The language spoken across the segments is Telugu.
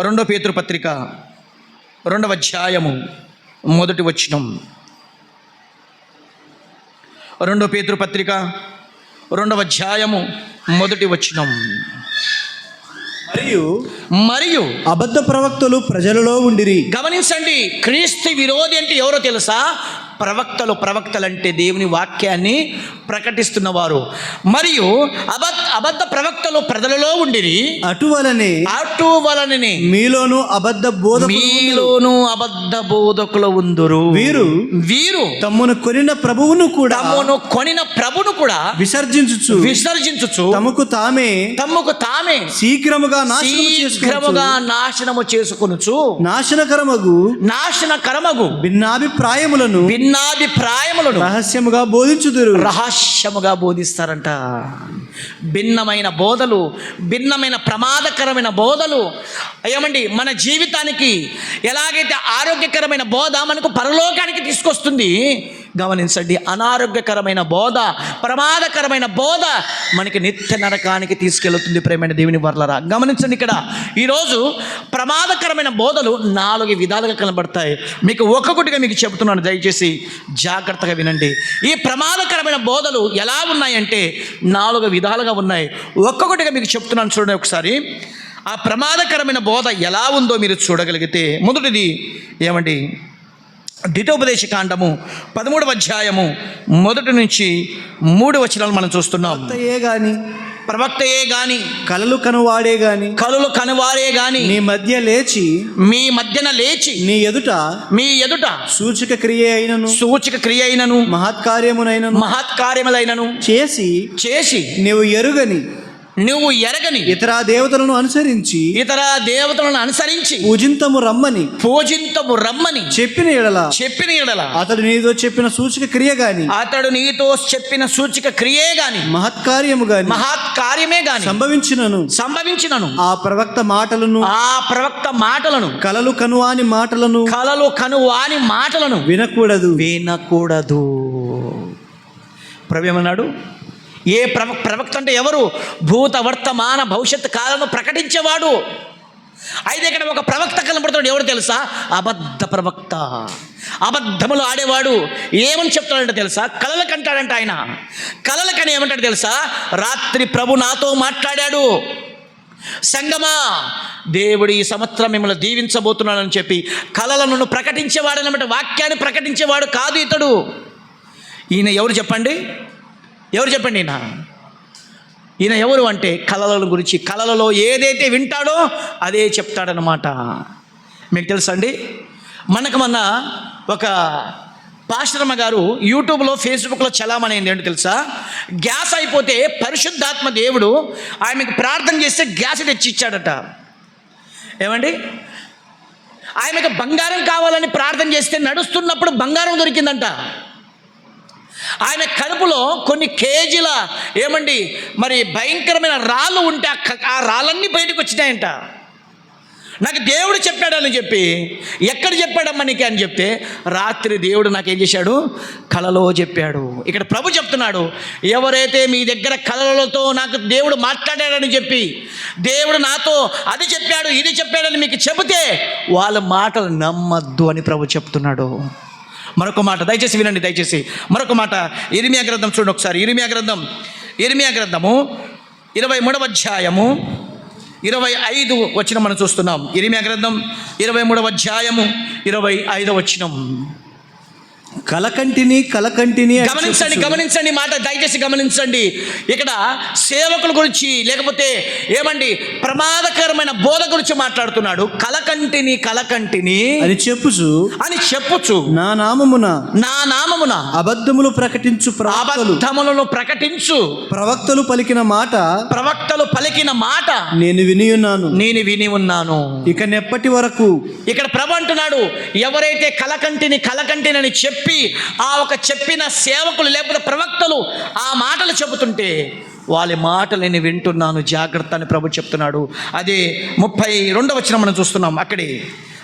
రెండో పేతురు పత్రిక 2వ అధ్యాయము 1వ వచనం. 2 పేతురు పత్రిక 2వ అధ్యాయము 1వ వచనం. మరియు అబద్ధ ప్రవక్తలు ప్రజలలో ఉండిరి. గమనించండి, క్రీస్తు విరోధి అంటే ఎవరో తెలుసా? ప్రవక్తలు అంటే దేవుని వాక్యాన్ని ప్రకటిస్తున్నవారు. మరియు అబద్ధ ప్రవక్తలు ప్రజలలో ఉండిరి. అటువలనే మీలోను అబద్ధ బోధకులు ఉందురు. వీరు తమ్మును కొనిన ప్రభువును కూడా విసర్జించుచు తమకు తామే శీఘ్రముగా నాశనము చేసుకొనుచు నాశనకరమగు భిన్నాభిప్రాయములను రహస్యముగా బోధిస్తారంట. భిన్నమైన బోధలు, భిన్నమైన ప్రమాదకరమైన బోధలు. ఏమండి, మన జీవితానికి ఎలాగైతే ఆరోగ్యకరమైన బోధ మనకు పరలోకానికి తీసుకొస్తుంది, గమనించండి, అనారోగ్యకరమైన బోధ, ప్రమాదకరమైన బోధ మనకి నిత్య నరకానికి తీసుకెళ్తుంది. ప్రేమైన దేవుని వర్లరా, గమనించండి, ఇక్కడ ఈరోజు ప్రమాదకరమైన బోధలు 4 విధాలుగా కనబడతాయి. మీకు ఒక్కొక్కటిగా మీకు చెబుతున్నాను, దయచేసి జాగ్రత్తగా వినండి. ఈ ప్రమాదకరమైన బోధలు ఎలా ఉన్నాయంటే 4 విధాలుగా ఉన్నాయి. ఒక్కొక్కటిగా మీకు చెప్తున్నాను, చూడండి ఒకసారి. ఆ ప్రమాదకరమైన బోధ ఎలా ఉందో మీరు చూడగలిగితే, మొదటిది ఏమండి, ద్వితోపదేశ కాండము 13వ అధ్యాయము 1 నుంచి 3 వచనాలు మనం చూస్తున్నాం. ప్రవక్తయే గాని కలలు కనువాడే గాని మీ మధ్యన లేచి మీ ఎదుట సూచక క్రియ అయినను మహత్కార్యములైనను చేసి నువ్వు ఎరగని ఇతర దేవతలను అనుసరించి పూజింతము రమ్మని చెప్పిన ఎడల అతడు నీతో చెప్పిన సూచక క్రియే గాని మహత్కార్యమే గాని సంభవించినను ఆ ప్రవక్త మాటలను కలలు కనువాని మాటలను వినకూడదు. ప్రభువు ఏమన్నాడు? ఏ ప్రవక్త అంటే ఎవరు? భూత వర్తమాన భవిష్యత్తు కాలను ప్రకటించేవాడు. అయితే ఇక్కడ ఒక ప్రవక్త కనబడుతున్నాడు. ఎవరు తెలుసా? అబద్ధ ప్రవక్త, అబద్ధములు ఆడేవాడు. ఏమని చెప్తాడంటే తెలుసా? కలలు కంటాడంట ఆయన. కలలు కని ఏమంటాడు తెలుసా? రాత్రి ప్రభు నాతో మాట్లాడాడు, సంగమా దేవుడు ఈ సంవత్సరం మిమ్మల్ని దీవించబోతున్నాడని చెప్పి కలలను ప్రకటించేవాడు అన్నమాట. వాక్యాన్ని ప్రకటించేవాడు కాదు ఇతడు. ఈయన ఎవరు చెప్పండి? ఈయన ఎవరు అంటే కలల గురించి, కలలలో ఏదైతే వింటాడో అదే చెప్తాడనమాట. మీకు తెలుసా అండి, మొన్న ఒక పాస్టరమ్మ గారు యూట్యూబ్లో, ఫేస్బుక్లో చలామణి అయింది. ఏంటో తెలుసా? గ్యాస్ అయిపోతే పరిశుద్ధాత్మ దేవుడు ఆమెకు ప్రార్థన చేస్తే గ్యాస్ తెచ్చి ఇచ్చాడట. ఏమండి, ఆమెకు బంగారం కావాలని ప్రార్థన చేస్తే నడుస్తున్నప్పుడు బంగారం దొరికిందంట. ఆయన కడుపులో కొన్ని కేజీల ఏమండి మరి భయంకరమైన రాళ్ళు ఉంటే ఆ రాళ్ళన్నీ బయటకు వచ్చినాయంట. నాకు దేవుడు చెప్పాడని చెప్పి, ఎక్కడ చెప్పాడమ్మా నీకు అని చెప్తే, రాత్రి దేవుడు నాకేం చేశాడు? కలలో చెప్పాడు. ఇక్కడ ప్రభు చెప్తున్నాడు, ఎవరైతే మీ దగ్గర కలలతో నాకు దేవుడు మాట్లాడాడని చెప్పి, దేవుడు నాతో అది చెప్పాడు ఇది చెప్పాడని మీకు చెబితే వాళ్ళ మాటలు నమ్మద్దు అని ప్రభు చెప్తున్నాడు. మరొక మాట దయచేసి వినండి, మరొక మాట. ఇర్మియా గ్రంథం చూడండి ఒకసారి. ఇర్మియా గ్రంథము 23వ అధ్యాయము 25 వచనం మనం చూస్తున్నాం. ఇర్మియా గ్రంథం 23వ అధ్యాయము 25వ వచనం. కలకంటిని గమనించండి మాట, దయచేసి గమనించండి. ఇక్కడ సేవకుల గురించి, లేకపోతే ఏమండి ప్రమాదకరమైన బోధ గురించి మాట్లాడుతున్నాడు. కలకంటిని అని చెప్పుచు నా నామమున అబద్ధములను ప్రకటించు ప్రవక్తలు పలికిన మాట నేను విని ఉన్నాను. ఇక నెప్పటి వరకు. ఇక్కడ ప్రభు అంటున్నాడు, ఎవరైతే కలకంటిని అని చెప్పి ఆ ఒక చెప్పిన సేవకులు లేకపోతే ప్రవక్తలు ఆ మాటలు చెబుతుంటే వాళ్ళ మాటలు నేను వింటున్నాను, జాగ్రత్త అని ప్రభు చెప్తున్నాడు. అదే 32వ వచనం మనం చూస్తున్నాం. అక్కడే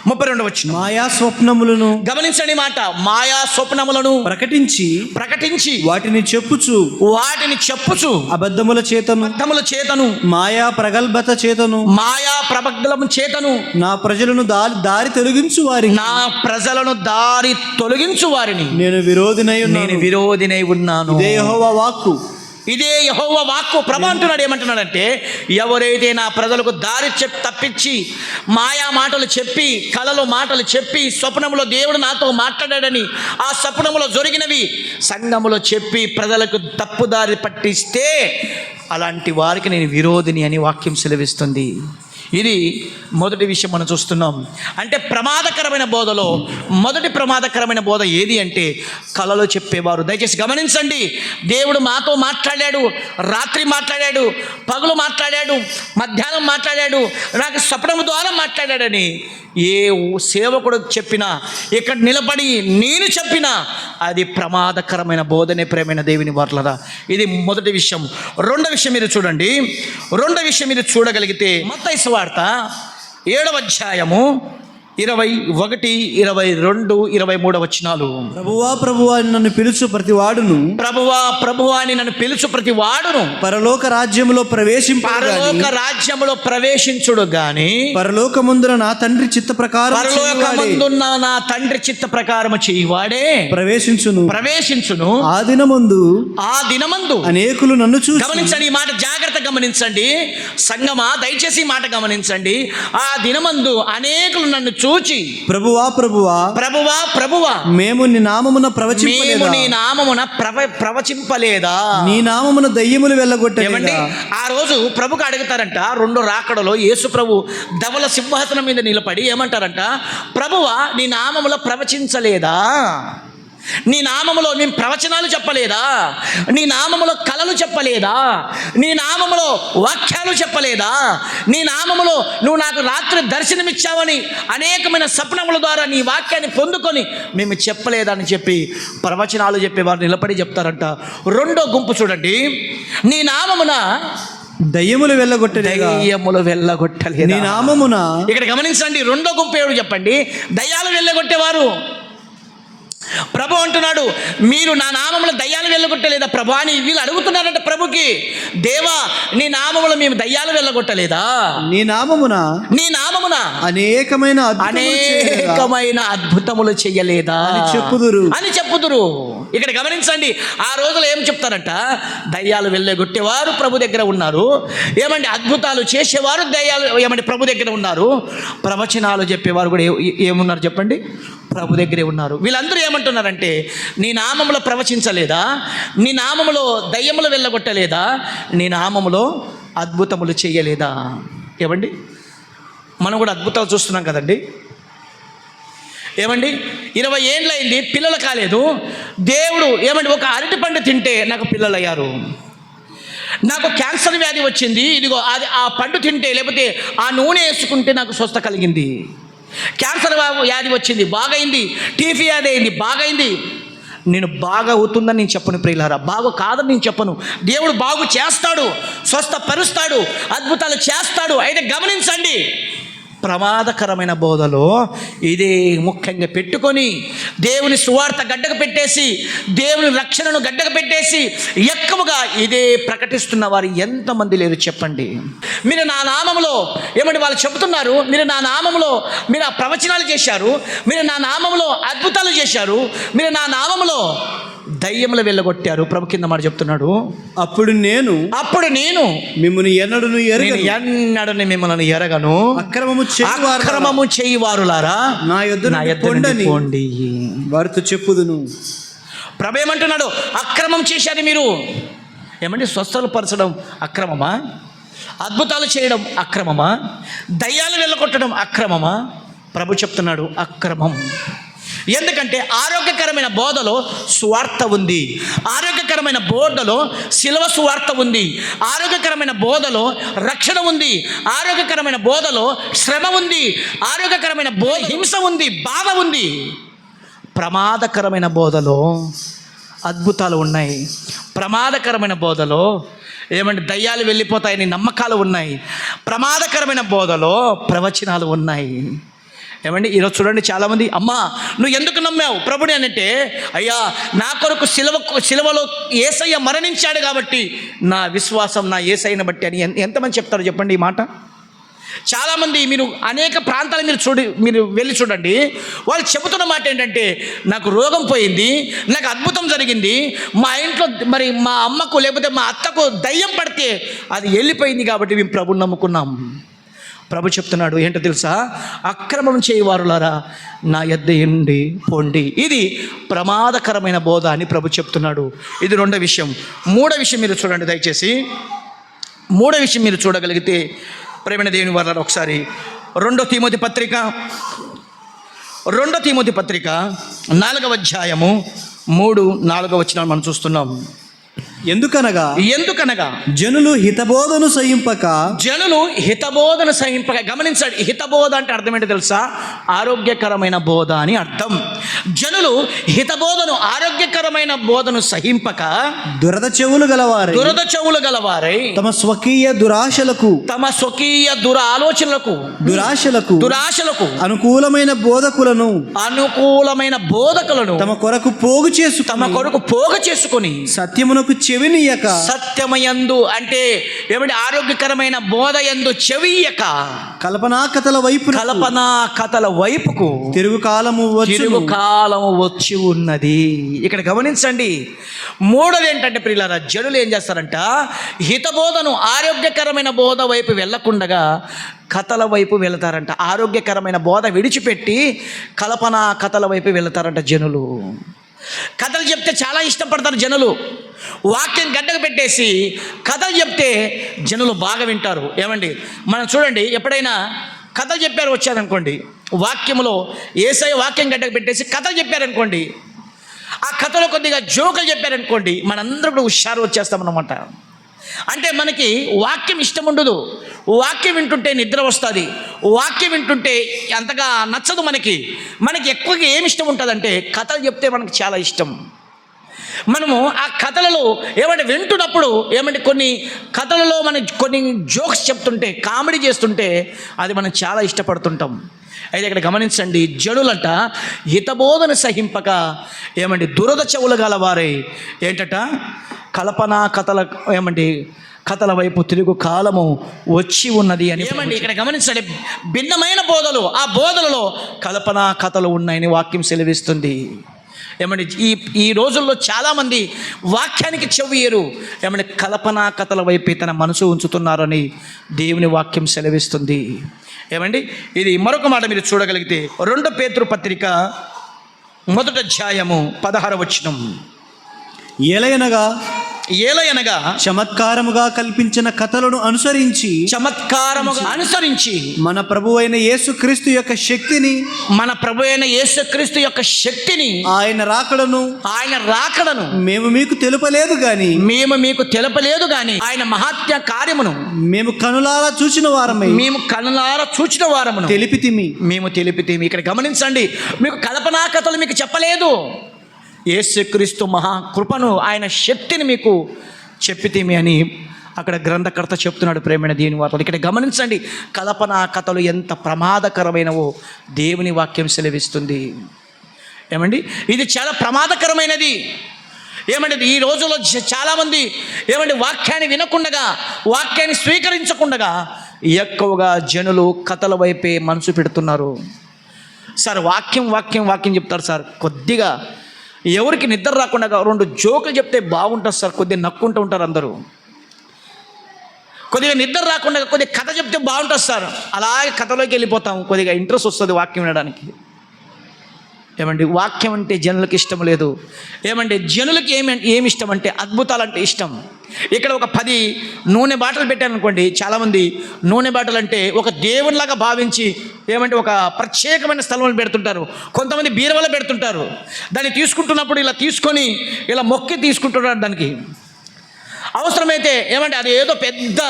32వ వచనం. మాయా స్వప్నములను గమనించండి మాట, మాయా స్వప్నములను ప్రకటించి వాటిని చెప్పుచు అబద్ధముల చేతను మాయా ప్రగల్భత చేతను మాయా ప్రబగ్లము చేతను నా ప్రజలను దారి తొలగించు వారిని నేను విరోధినై ఉన్నాను. ఇదే యెహోవా వాక్కు. ఇదే యెహోవా వాక్కు. ప్రభు అంటున్నాడు, ఏమంటున్నాడంటే, ఎవరైతే నా ప్రజలకు దారి తప్పించి మాయా మాటలు చెప్పి, కలలో మాటలు చెప్పి, స్వప్నములో దేవుడు నాతో మాట్లాడాడని ఆ స్వప్నములో జరిగినవి సంఘములో చెప్పి ప్రజలకు తప్పుదారి పట్టిస్తే అలాంటి వారికి నేను విరోధిని అని వాక్యం సెలవిస్తుంది. ఇది మొదటి విషయం మనం చూస్తున్నాం. అంటే ప్రమాదకరమైన బోధలో మొదటి ప్రమాదకరమైన బోధ ఏది అంటే కలలో చెప్పేవారు. దయచేసి గమనించండి, దేవుడు మాతో మాట్లాడాడు, రాత్రి మాట్లాడాడు, పగలు మాట్లాడాడు, మధ్యాహ్నం మాట్లాడాడు, నాకు స్వప్నము ద్వారా మాట్లాడాడని ఏ సేవకుడు చెప్పినా, ఇక్కడ నిలబడి నేను చెప్పినా అది ప్రమాదకరమైన బోధనే ప్రేమైన దేవుని వర్లరా. ఇది మొదటి విషయం. రెండో విషయం మీరు చూడండి. రెండో విషయం మీరు చూడగలిగితే మత్తయి సువార్త 7వ అధ్యాయము 21, 22, 23 వచనాలు. ప్రభువా అని నన్ను పిలుచు ప్రతి వాడును పరలోక రాజ్యములో ప్రవేశించుడు గాని పరలోకమందున నా తండ్రి చిత్త ప్రకారము చేయువాడే ప్రవేశించును. ఆ దినమందు అనేకులు నన్ను చూసి. గమనించండి ఈ మాట, జాగ్రత్త గమనించండి సంగమా, దయచేసి ఈ మాట గమనించండి. ఆ దినమందు అనేకులు నన్ను చూచి, ప్రభువా మేము నీ నామమున ప్రవచింపలేదా, నీ నామమున దయ్యములు వెళ్ళగొట్టలేదా. ఆ రోజు ప్రభుకు అడుగుతారంట, 2 రాకడలో యేసు ప్రభు ధవల సింహాసనం మీద నిలబడి ఏమంటారంట, ప్రభువా నీ నామములో ప్రవచించలేదా, నీ నామములో నేను ప్రవచనాలు చెప్పలేదా, నీ నామములో కలలు చెప్పలేదా, నీ నామములో వాక్యాలు చెప్పలేదా, నీ నామములో నువ్వు నాకు రాత్రి దర్శనమిచ్చావని అనేకమైన స్వప్నముల ద్వారా నీ వాక్యాన్ని పొందుకొని మేము చెప్పలేదా అని చెప్పి ప్రవచనాలు చెప్పేవారు నిలబడి చెప్తారంట. రెండో గుంపు చూడండి, నీ నామమున దయ్యములు వెళ్ళగొట్టలేదా నీ నామమున. ఇక్కడ గమనించండి, రెండో గుంపు ఎవరు చెప్పండి, దయ్యాలు వెళ్ళగొట్టేవారు. ప్రభు అంటున్నాడు, మీరు నా నామములో దయ్యాలు వెళ్ళగొట్టలేదా ప్రభు అని వీళ్ళు అడుగుతున్నారంట ప్రభుకి. దేవా నీ నామములో మేము దయ్యాలు వెళ్ళగొట్టలేదా, నీ నామమున అనేకమైన అద్భుతములు చెయ్యలేదా అని చెప్పుదురు. ఇక్కడ గమనించండి, ఆ రోజులో ఏం చెప్తారంట, దయ్యాలు వెళ్ళగొట్టేవారు ప్రభు దగ్గర ఉన్నారు, ఏమండి అద్భుతాలు చేసేవారు దయ్యాలు ఏమండి ప్రభు దగ్గర ఉన్నారు, ప్రవచనాలు చెప్పేవారు కూడా ఏమున్నారు చెప్పండి, ప్రభు దగ్గరే ఉన్నారు. వీళ్ళందరూ ఏమంటున్నారంటే, నీ నామములో ప్రవచించలేదా, నీ నామములో దయ్యములు వెళ్ళగొట్టలేదా, నీ నామములో అద్భుతములు చేయలేదా. ఏమండి మనం కూడా అద్భుతాలు చూస్తున్నాం కదండి. ఏమండి 20 ఏండ్లైంది, పిల్లలు కాలేదు. దేవుడు ఏమండి ఒక అరటి పండు తింటే నాకు పిల్లలు అయ్యారు, నాకు క్యాన్సర్ వ్యాధి వచ్చింది, ఇదిగో అది ఆ పండు తింటే లేకపోతే ఆ నూనె వేసుకుంటే నాకు స్వస్థ కలిగింది, క్యాన్సర్ వ్యాధి వచ్చింది బాగైంది, టీబీ వ్యాధి అయింది బాగైంది. నేను బాగా అవుతుందని నేను చెప్పను ప్రియులారా, బాగు కాదని నేను చెప్పను. దేవుడు బాగు చేస్తాడు, స్వస్థపరుస్తాడు, అద్భుతాలు చేస్తాడు. అయితే గమనించండి, ప్రమాదకరమైన బోధలో ఇదే ముఖ్యంగా పెట్టుకొని దేవుని సువార్త గడ్డకు పెట్టేసి, దేవుని రక్షణను గడ్డకు పెట్టేసి ఎక్కువగా ఇదే ప్రకటిస్తున్న వారు ఎంతమంది లేరు చెప్పండి. మీరు నా నామములో ఏమంటే వాళ్ళు చెబుతున్నారు, మీరు నా నామములో మీరు ఆ ప్రవచనాలు చేశారు, మీరు నా నామములో అద్భుతాలు చేశారు, మీరు నా నామములో దయ్యములు వెళ్ళగొట్టారు. ప్రభు కింద మాట చెప్తున్నాడు, అప్పుడు నేను మిమ్మల్ని మిమ్మల్ని ఎరగను, అక్రమము చేయువారులారా నా యొద్దకు పోండి వారితో చెప్పుదును. ప్రభు ఏమంటున్నాడు, అక్రమం చేశారు మీరు. ఏమంటే స్వస్థలు పరచడం అక్రమమా, అద్భుతాలు చేయడం అక్రమమా, దయ్యాలు వెళ్ళగొట్టడం అక్రమమా? ప్రభు చెప్తున్నాడు అక్రమం. ఎందుకంటే ఆరోగ్యకరమైన బోధలో సువార్త ఉంది, ఆరోగ్యకరమైన బోధలో శిలువ సువార్త ఉంది, ఆరోగ్యకరమైన బోధలో రక్షణ ఉంది, ఆరోగ్యకరమైన బోధలో శ్రమ ఉంది, ఆరోగ్యకరమైన హింస ఉంది, బాధ ఉంది. ప్రమాదకరమైన బోధలో అద్భుతాలు ఉన్నాయి, ప్రమాదకరమైన బోధలో ఏమంటే దయ్యాలు వెళ్ళిపోతాయని నమ్మకాలు ఉన్నాయి. ప్రమాదకరమైన బోధలో ప్రవచనాలు ఉన్నాయి. ఏమండి ఈరోజు చూడండి, చాలామంది అమ్మా నువ్వు ఎందుకు నమ్మావు ప్రభుని అంటే, అయ్యా నా కొరకు సిలువలో యేసయ్య మరణించాడు కాబట్టి నా విశ్వాసం నా యేసయ్యను బట్టి అని ఎంతమంది చెప్తారు చెప్పండి ఈ మాట? చాలామంది మీరు అనేక ప్రాంతాలు మీరు వెళ్ళి చూడండి, వాళ్ళు చెబుతున్న మాట ఏంటంటే, నాకు రోగం పోయింది, నాకు అద్భుతం జరిగింది, మా ఇంట్లో మరి మా అమ్మకు లేకపోతే మా అత్తకు దయ్యం పడితే అది వెళ్ళిపోయింది కాబట్టి మేము ప్రభుని నమ్ముకున్నాం. ప్రభు చెప్తున్నాడు ఏంటో తెలుసా? అక్రమం చేయవారులారా నా యొద్ద నుండి పోండి. ఇది ప్రమాదకరమైన బోధ అని ప్రభు చెప్తున్నాడు. ఇది రెండో విషయం. మూడో విషయం మీరు చూడండి దయచేసి. మూడో విషయం మీరు చూడగలిగితే ప్రేమైన దేవుని వారలారా, ఒకసారి 2 తిమోతి పత్రిక 4వ అధ్యాయము 3-4 వచనాలు మనం చూస్తున్నాం. ఎందుకనగా జనులు హితబోధను సహింపక. గమనించండి, హితబోధ అంటే అర్థం ఏంటో తెలుసా? ఆరోగ్యకరమైన బోధ అని అర్థం. జనులు హితబోధను, ఆరోగ్యకరమైన బోధను సహింపక దురద చెవులు గలవారై తమ స్వకీయ దురాశలకు అనుకూలమైన బోధకులను తమ కొరకు పోగు చేసుకొని సత్యమునకు చెవినియక. సత్యమయందు అంటే ఏమంటే ఆరోగ్యకరమైన బోధ యందు చెవియక కల్పనా కథల వైపుకు తిరుగు కాలము వచ్చి ఉన్నది. ఇక్కడ గమనించండి. మూడోది ఏంటంటే ప్రియులారా, జనులు ఏం చేస్తారంట? హితబోధను, ఆరోగ్యకరమైన బోధ వైపు వెళ్ళకుండగా కథల వైపు వెళతారంట. ఆరోగ్యకరమైన బోధ విడిచిపెట్టి కల్పనా కథల వైపు వెళతారంట జనులు. కథలు చెప్తే చాలా ఇష్టపడతారు జనులు. వాక్యం గడ్డకు పెట్టేసి కథలు చెప్తే జనులు బాగా వింటారు. ఏమండి మనం చూడండి, ఎప్పుడైనా కథలు చెప్పారు వచ్చారనుకోండి, వాక్యములో యేసయ్య వాక్యం గడ్డకు పెట్టేసి కథలు చెప్పారనుకోండి, ఆ కథలో కొద్దిగా జోకులు చెప్పారనుకోండి, మనందరూ కూడా హుషారు వచ్చేస్తామన్నమాట. అంటే మనకి వాక్యం ఇష్టం ఉండదు. వాక్యం వింటుంటే నిద్ర వస్తుంది. వాక్యం వింటుంటే అంతగా నచ్చదు. మనకి ఎక్కువగా ఏమి ఇష్టం ఉంటుందంటే కథలు చెప్తే మనకు చాలా ఇష్టం. మనము ఆ కథలలో ఏమంటే వింటున్నప్పుడు ఏమంటే కొన్ని కథలలో కొన్ని జోక్స్ చెప్తుంటే, కామెడీ చేస్తుంటే అది మనం చాలా ఇష్టపడుతుంటాం. అయితే ఇక్కడ గమనించండి, జనులంట హితబోధన సహింపక ఏమండి దురద చెవులు గలవారై ఏంటట కల్పనా కథల వైపు తిరుగు కాలము వచ్చి ఉన్నది అని. ఏమండి ఇక్కడ గమనించండి, భిన్నమైన బోధలు, ఆ బోధలలో కల్పనా కథలు ఉన్నాయని వాక్యం సెలవిస్తుంది. ఏమండి ఈ రోజుల్లో చాలామంది వాక్యానికి చెవియరు. ఏమంటే కల్పనా కథల వైపు తన మనసు ఉంచుతున్నారని దేవుని వాక్యం సెలవిస్తుంది. ఏమండి ఇది మరొక మాట మీరు చూడగలిగితే 2 పేతురు పత్రిక 1వ అధ్యాయము 16వ వచనం. ఏలయనగా చమత్కారముగా కల్పించిన కథలను అనుసరించి మన ప్రభు అయిన యేసుక్రీస్తు యొక్క శక్తిని ఆయన రాకడను మేము మీకు తెలుపలేదు గాని ఆయన మహాత్య కార్యమును మేము కనులారా చూచిన వారమును తెలిపితిమి. ఇక్కడ గమనించండి, మీకు కల్పనా కథలు మీకు చెప్పలేదు. యేసుక్రీస్తు మహాకృపను, ఆయన శక్తిని మీకు చెప్పితేమి అని అక్కడ గ్రంథకర్త చెప్తున్నాడు. ప్రేమైన దేవుని వార్తలు ఇక్కడ గమనించండి, కల్పనా కథలు ఎంత ప్రమాదకరమైనవో దేవుని వాక్యం సెలవిస్తుంది. ఏమండి ఇది చాలా ప్రమాదకరమైనది. ఏమంటే ఈ రోజుల్లో చాలామంది ఏమంటే వాక్యాన్ని వినకుండగా, వాక్యాన్ని స్వీకరించకుండగా ఎక్కువగా జనులు కథల వైపే మనసు పెడుతున్నారు. సార్ వాక్యం చెప్తారు సార్, కొద్దిగా ఎవరికి నిద్ర రాకుండా 2 జోకులు చెప్తే బాగుంటుంది సార్, కొద్దిగా నక్కుంటూ ఉంటారు అందరూ. కొద్దిగా నిద్ర రాకుండా కొద్దిగా కథ చెప్తే బాగుంటుంది సార్, అలాగే కథలోకి వెళ్ళిపోతాం. కొద్దిగా ఇంట్రెస్ట్ వస్తుంది వాక్యం వినడానికి. ఏమండి వాక్యం అంటే జనులకు ఇష్టం లేదు. ఏమంటే జనులకి ఏమి ఇష్టం అంటే అద్భుతాలు అంటే ఇష్టం. ఇక్కడ ఒక 10 నూనె బాటలు పెట్టారనుకోండి, చాలామంది నూనె బాటలు అంటే ఒక దేవునిలాగా భావించి ఏమంటే ఒక ప్రత్యేకమైన స్థలంలో పెడుతుంటారు. కొంతమంది బీరువాలో పెడుతుంటారు. దాన్ని తీసుకుంటున్నప్పుడు ఇలా తీసుకొని ఇలా మొక్కి తీసుకుంటున్నారు. దానికి అవసరమైతే ఏమంటే అది ఏదో పెద్ద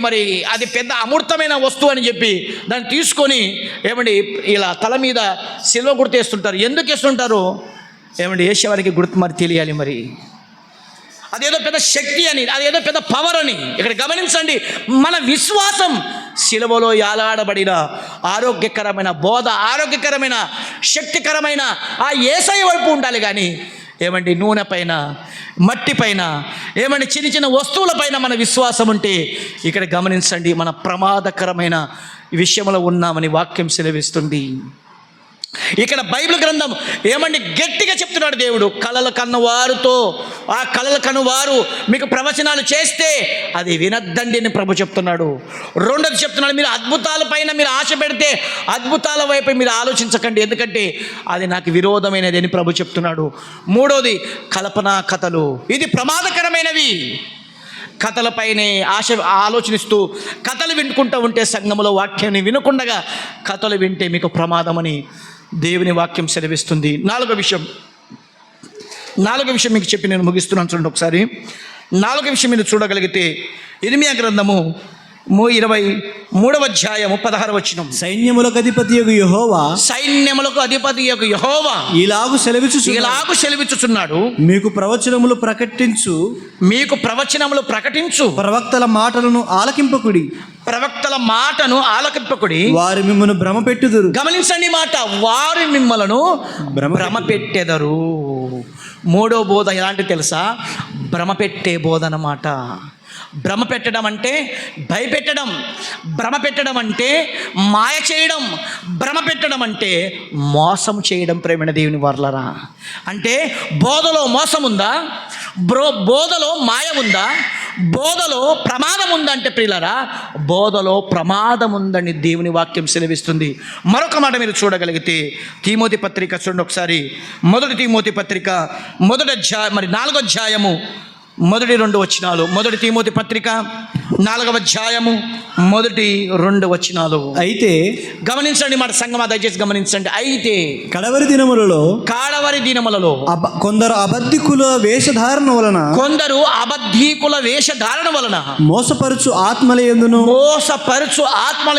మరి అది పెద్ద అమూర్తమైన వస్తువు అని చెప్పి దాన్ని తీసుకొని ఇలా తల మీద సిల్వ గుర్తేస్తుంటారు. ఎందుకు వేస్తుంటారు? వేసేవారికి గుర్తు మరి తెలియాలి. మరి అదేదో పెద్ద శక్తి అని, అదేదో పెద్ద పవర్ అని. ఇక్కడ గమనించండి, మన విశ్వాసం శిలువలో యాలాడబడిన ఆరోగ్యకరమైన బోధ, ఆరోగ్యకరమైన శక్తికరమైన ఆ యేసయ్య వైపు ఉండాలి. కానీ ఏమండి నూనె పైన, మట్టి పైన, ఏమండి చిన్న చిన్న వస్తువులపైన మన విశ్వాసం ఉంటే ఇక్కడ గమనించండి, మన ప్రమాదకరమైన విషయంలో ఉన్నామని వాక్యం సెలవిస్తుంది. ఇక్కడ బైబిల్ గ్రంథం ఏమండి గట్టిగా చెప్తున్నాడు దేవుడు, కలల కన్నవారుతో, ఆ కలల కన్నవారు మీకు ప్రవచనాలు చేస్తే అది వినద్దండి అని ప్రభు చెప్తున్నాడు. రెండోది చెప్తున్నాడు, మీరు అద్భుతాల పైన మీరు ఆశ పెడితే అద్భుతాల వైపు మీరు ఆలోచించకండి, ఎందుకంటే అది నాకు విరోధమైనది అని ప్రభు చెప్తున్నాడు. మూడోది కల్పనా కథలు, ఇది ప్రమాదకరమైనవి. కథలపైనే ఆలోచిస్తూ కథలు వినుకుంటూ ఉంటే సంఘములో వాక్యాన్ని వినకుండగా కథలు వింటే మీకు ప్రమాదమని దేవుని వాక్యం సెలవిస్తుంది. నాలుగో విషయం మీకు చెప్పి నేను ముగిస్తున్నాను. చూడండి ఒకసారి, నాలుగో విషయం మీరు చూడగలిగితే ఇర్మియా గ్రంథము 23వ అధ్యాయము 16వ వచనం. సైన్యములకు అధిపతియగు యెహోవా ఇలాగు సెలవిచ్చుచున్నాడు, మీకు ప్రవచనములు ప్రకటించు, ప్రవక్తల మాటలను ఆలకింపకుడి, వారు మిమ్మల్ని భ్రమపెట్టుదురు. గమనించండి మాట, వారు మిమ్మలను భ్రమపెట్టెదరు. మూడో బోధ ఎలాంటి తెలుసా? భ్రమపెట్టే బోధ అన్నమాట. భ్రమపెట్టడం అంటే భయపెట్టడం, భ్రమపెట్టడం అంటే మాయ చేయడం, భ్రమపెట్టడం అంటే మోసం చేయడం. ప్రేమైన దేవుని వారలారా, అంటే బోధలో మోసం ఉందా? బోధలో మాయ ఉందా? బోధలో ప్రమాదం ఉందంటే ప్రియులారా, బోధలో ప్రమాదం ఉందని దేవుని వాక్యం సెలవిస్తుంది. మరొక మాట మీరు చూడగలిగితే తీమోతి పత్రిక చూడండి ఒకసారి, మొదటి తీమోతి పత్రిక 4వ అధ్యాయము 1-2 వచనాలు. మొదటి తీమోతి పత్రిక 4వ అధ్యాయము 1-2 వచనాలు. అయితే గమనించండి మాట సంగమా, దయచేసి గమనించండి. అయితే కడవరి దినములలో కొందరు అబద్ధికుల వేషధారణ వలన మోసపరుచు ఆత్మల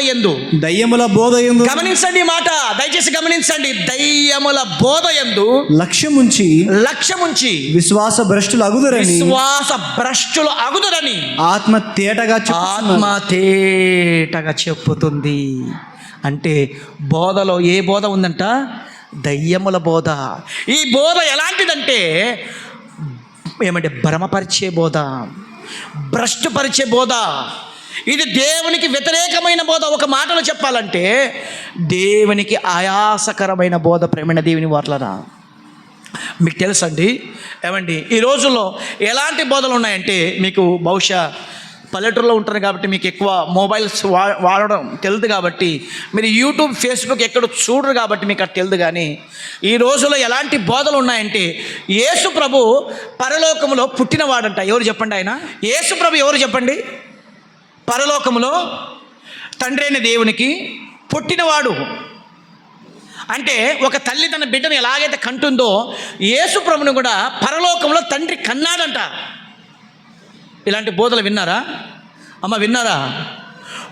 యందు దయ్యముల బోధ యందు, గమనించండి మాట, దయచేసి గమనించండి, దయ్యముల బోధ యందు లక్ష్యముంచి విశ్వాస భ్రష్టులు అగుదురని ఆత్మ తేటగా చెప్పుతుంది. అంటే బోధలో ఏ బోధ ఉందంట? దయ్యముల బోధ. ఈ బోధ ఎలాంటిదంటే ఏమంటే భ్రమపరిచే బోధ, భ్రష్టుపరిచే బోధ. ఇది దేవునికి వ్యతిరేకమైన బోధ. ఒక మాటలో చెప్పాలంటే దేవునికి ఆయాసకరమైన బోధ. ప్రేమైన దేవుని వారలారా, మీకు తెలుసండి ఏమండి ఈ రోజుల్లో ఎలాంటి బోధలు ఉన్నాయంటే, మీకు బహుశా పల్లెటూరులో ఉంటారు కాబట్టి మీకు ఎక్కువ మొబైల్స్ వాడడం తెలియదు కాబట్టి మీరు యూట్యూబ్, ఫేస్బుక్ ఎక్కడ చూడరు కాబట్టి మీకు అది తెలియదు. కానీ ఈ రోజుల్లో ఎలాంటి బోధలు ఉన్నాయంటే, యేసు ప్రభు పరలోకములో పుట్టినవాడంట. ఎవరు చెప్పండి? ఆయన యేసు ప్రభు ఎవరు చెప్పండి? పరలోకములో తండ్రి అయిన దేవునికి పుట్టినవాడు. అంటే ఒక తల్లి తన బిడ్డను ఎలాగైతే కంటుందో యేసు ప్రభుని కూడా పరలోకంలో తండ్రి కన్నాడంట. ఇలాంటి బోధలు విన్నారా అమ్మ? విన్నారా?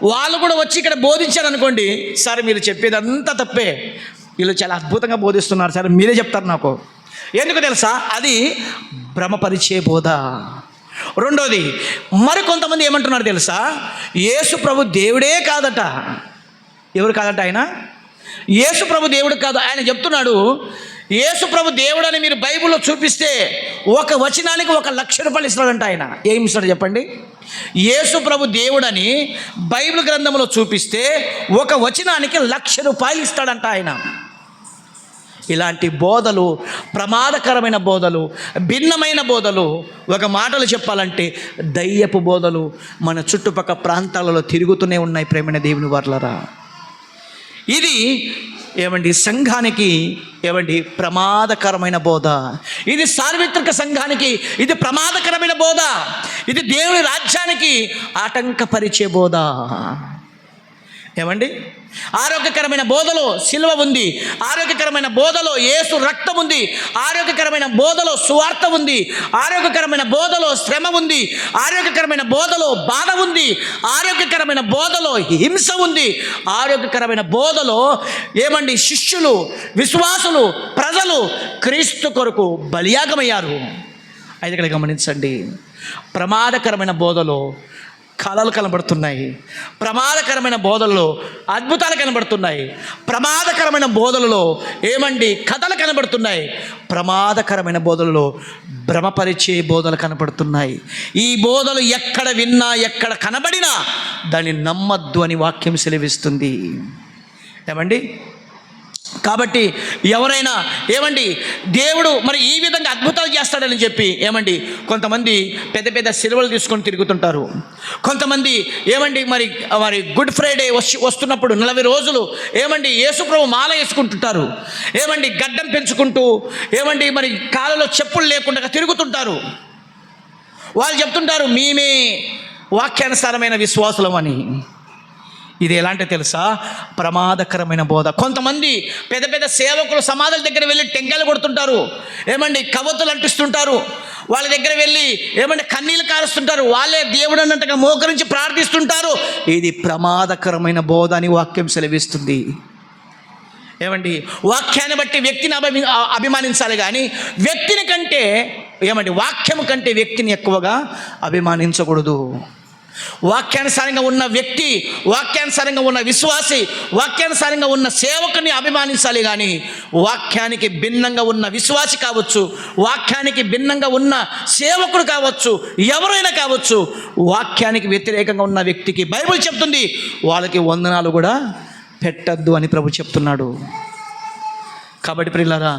వాళ్ళు కూడా వచ్చి ఇక్కడ బోధించారు అనుకోండి, సార్ మీరు చెప్పేదంతా తప్పే, వీళ్ళు చాలా అద్భుతంగా బోధిస్తున్నారు సార్, మీరే చెప్తారు నాకు. ఎందుకు తెలుసా? అది భ్రమపరిచే బోధ. రెండోది, మరికొంతమంది ఏమంటున్నారు తెలుసా? యేసు ప్రభు దేవుడే కాదట. ఎవరు కాదట? ఆయన యేసు ప్రభు దేవుడు కాదు. ఆయన చెప్తున్నాడు, యేసు ప్రభు దేవుడు అని మీరు బైబిల్లో చూపిస్తే ఒక వచనానికి 1,00,000 రూపాయలు ఇస్తాడంట. ఆయన ఏమి ఇస్తాడు చెప్పండి? యేసు ప్రభు దేవుడని బైబిల్ గ్రంథంలో చూపిస్తే ఒక వచనానికి 1,00,000 రూపాయలు ఇస్తాడంట ఆయన. ఇలాంటి బోధలు, ప్రమాదకరమైన బోధలు, భిన్నమైన బోధలు, ఒక మాటలు చెప్పాలంటే దయ్యపు బోధలు మన చుట్టుపక్కల ప్రాంతాలలో తిరుగుతూనే ఉన్నాయి. ప్రేమైన దేవుని వారలారా, ఇది ఏమండి సంఘానికి ఏమండి ప్రమాదకరమైన బోధ. ఇది సార్వత్రిక సంఘానికి ఇది ప్రమాదకరమైన బోధ. ఇది దేవుని రాజ్యానికి ఆటంకపరిచే బోధ. ఏమండి ఆరోగ్యకరమైన బోధలో సిలువ ఉంది, ఆరోగ్యకరమైన బోధలో యేసు రక్తం ఉంది, ఆరోగ్యకరమైన బోధలో సువార్త ఉంది, ఆరోగ్యకరమైన బోధలో శ్రమ ఉంది, ఆరోగ్యకరమైన బోధలో బాధ ఉంది, ఆరోగ్యకరమైన బోధలో హింస ఉంది, ఆరోగ్యకరమైన బోధలో ఏమండి శిష్యులు, విశ్వాసులు, ప్రజలు క్రీస్తు కొరకు బలియాగమయ్యారు. అయితే ఇక్కడ గమనించండి, ప్రమాదకరమైన బోధలో కళలు కనబడుతున్నాయి, ప్రమాదకరమైన బోధల్లో అద్భుతాలు కనబడుతున్నాయి, ప్రమాదకరమైన బోధలలో కథలు కనబడుతున్నాయి, ప్రమాదకరమైన బోధలలో భ్రమపరిచే బోధలు కనబడుతున్నాయి. ఈ బోధలు ఎక్కడ విన్నా ఎక్కడ కనబడినా దాన్ని నమ్మద్దు అని వాక్యం సెలవిస్తుంది. కాబట్టి ఎవరైనా దేవుడు మరి ఈ విధంగా అద్భుతాలు చేస్తాడని చెప్పి కొంతమంది పెద్ద పెద్ద సిలువలు తీసుకొని తిరుగుతుంటారు. కొంతమంది మరి గుడ్ ఫ్రైడే వస్తున్నప్పుడు 40 రోజులు యేసుప్రభు మాల వేసుకుంటుంటారు. గడ్డం పెంచుకుంటూ మరి కాళ్ళలో చెప్పులు లేకుండా తిరుగుతుంటారు. వాళ్ళు చెప్తుంటారు మేమే వాక్యానుసారమైన విశ్వాసులం అని. ఇది ఎలాంటి తెలుసా? ప్రమాదకరమైన బోధ. కొంతమంది పెద్ద పెద్ద సేవకులు సమాధుల దగ్గర వెళ్ళి టెంకాయలు కొడుతుంటారు, కవ్వొత్తులు అంటిస్తుంటారు, వాళ్ళ దగ్గర వెళ్ళి కన్నీళ్ళు కారుస్తుంటారు, వాళ్ళే దేవుడు అన్నట్టుగా మోకరించి ప్రార్థిస్తుంటారు. ఇది ప్రమాదకరమైన బోధ అని వాక్యం సెలవిస్తుంది. వాక్యాన్ని బట్టి వ్యక్తిని అభిమానించాలి కానీ వ్యక్తిని కంటే వాక్యం కంటే వ్యక్తిని ఎక్కువగా అభిమానించకూడదు. వాక్యానుసారంగా ఉన్న వ్యక్తి, వాక్యానుసారంగా ఉన్న విశ్వాసి, వాక్యానుసారంగా ఉన్న సేవకుని అభిమానించాలి కానీ వాక్యానికి భిన్నంగా ఉన్న విశ్వాసి కావచ్చు, వాక్యానికి భిన్నంగా ఉన్న సేవకుడు కావచ్చు, ఎవరైనా కావచ్చు, వాక్యానికి వ్యతిరేకంగా ఉన్న వ్యక్తికి బైబిల్ చెప్తుంది వాళ్ళకి వందనాలు కూడా పెట్టద్దు అని ప్రభు చెప్తున్నాడు. కాబట్టి ప్రియులారా,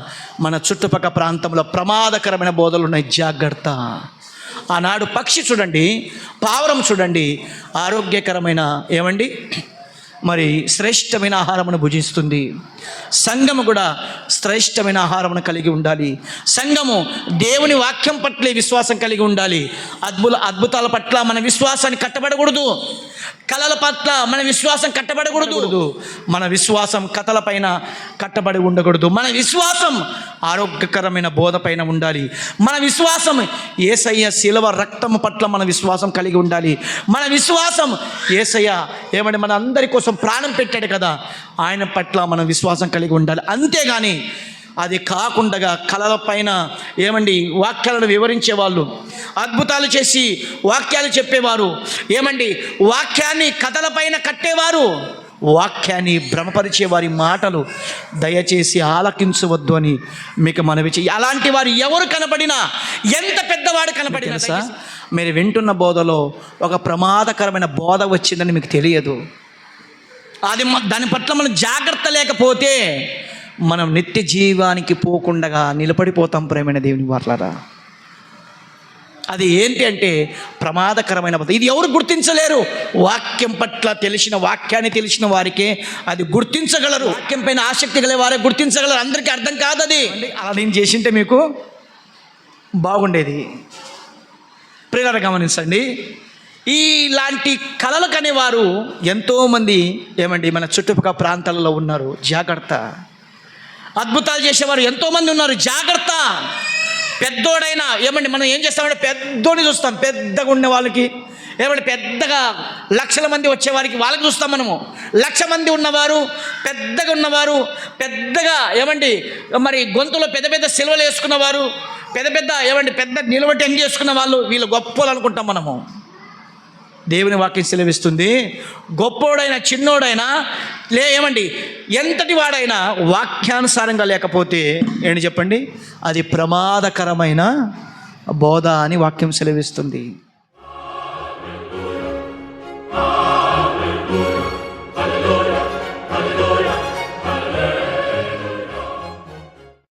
మన చుట్టుపక్కల ప్రాంతంలో ప్రమాదకరమైన బోధలు ఉన్నాయి, జాగ్రత్త. ఆనాడు పక్షి చూడండి, పావురం చూడండి, ఆరోగ్యకరమైన మరి శ్రేష్టమైన ఆహారమును భుజిస్తుంది. సంఘము కూడా శ్రేష్టమైన ఆహారమును కలిగి ఉండాలి. సంఘము దేవుని వాక్యం పట్ల విశ్వాసం కలిగి ఉండాలి. అద్భుతాల పట్ల మన విశ్వాసాన్ని కట్టబడకూడదు. కళల పట్ల మన విశ్వాసం కట్టబడకూడదు. మన విశ్వాసం కథల పైన కట్టబడి ఉండకూడదు. మన విశ్వాసం ఆరోగ్యకరమైన బోధ పైన ఉండాలి. మన విశ్వాసం యేసయ్య శిలువ రక్తము పట్ల మన విశ్వాసం కలిగి ఉండాలి. మన విశ్వాసం యేసయ్య మన అందరి కోసం ప్రాణం పెట్టాడు కదా, ఆయన పట్ల మన విశ్వాసం కలిగి ఉండాలి. అంతేగాని అది కాకుండా కళల పైన వాక్యాలను వివరించే వాళ్ళు, అద్భుతాలు చేసి వాక్యాలు చెప్పేవారు, వాక్యాన్ని కథల పైన కట్టేవారు, వాక్యాన్ని భ్రమపరిచే వారి మాటలు దయచేసి ఆలకించవద్దు అని మీకు మనవి చేయి. అలాంటి వారు ఎవరు కనబడినా, ఎంత పెద్దవాడు కనబడినా మీరు వింటున్న బోధలో ఒక ప్రమాదకరమైన బోధ వచ్చిందని మీకు తెలియదు. దాని పట్ల మనం జాగ్రత్త లేకపోతే మనం నిత్య జీవానికి పోకుండా నిలబడిపోతాం. ప్రేమైన దేవుని వారలారా, అది ఏంటి అంటే ప్రమాదకరమైన బోధ. ఇది ఎవరు గుర్తించలేరు. వాక్యం పట్ల వాక్యాన్ని తెలిసిన వారికే అది గుర్తించగలరు. వాక్యం పైన ఆసక్తి గల వారే గుర్తించగలరు. అందరికీ అర్థం కాదు అది. అలా నేను చేసింటే మీకు బాగుండేది. ప్రియులారా గమనించండి, ఇలాంటి కళలు కనేవారు ఎంతోమంది మన చుట్టుపక్కల ప్రాంతాలలో ఉన్నారు. జాగ్రత్త. అద్భుతాలు చేసేవారు ఎంతోమంది ఉన్నారు. జాగ్రత్త. పెద్దోడైనా మనం ఏం చేస్తామంటే పెద్దోడిని చూస్తాం. పెద్దగా ఉండే వాళ్ళకి పెద్దగా లక్షల మంది వచ్చేవారికి వాళ్ళకి చూస్తాం మనము. 1,00,000 మంది ఉన్నవారు, పెద్దగా ఉన్నవారు, పెద్దగా మరి గొంతులో పెద్ద పెద్ద సిలువలు వేసుకున్నవారు, పెద్ద నిలబట్టి ఎంగ్ చేసుకున్న వాళ్ళు, వీళ్ళు గొప్పలు అనుకుంటాం మనము. దేవుని వాక్యం సెలవిస్తుంది, గొప్పోడైనా చిన్నోడైనా ఎంతటి వాడైనా వాక్యానుసారంగా లేకపోతే చెప్పండి, అది ప్రమాదకరమైన బోధ అని వాక్యం సెలవిస్తుంది.